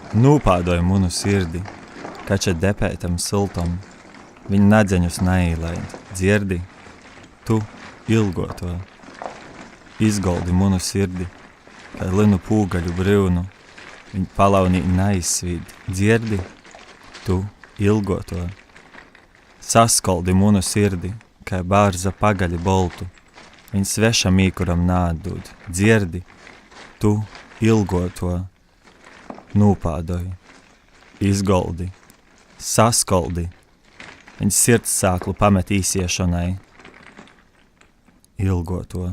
Nūpādoja munu sirdi, kača depētam siltam, viņa nadzeņus neīlaid, dzirdi, tu ilgoto. Izgoldi munu sirdi, kā linu pūgaļu brīvnu, viņa palaunī neizsvīd, dzirdi, tu ilgoto. Saskoldi munu sirdi, kā bārza pagaļi boltu, viņa sveša mīkuram nādūd, dzirdi, tu ilgoto. Nūpādoja, izgoldi, saskoldi, viņa sirds sāklu pamet īsiešanai, ilgoto.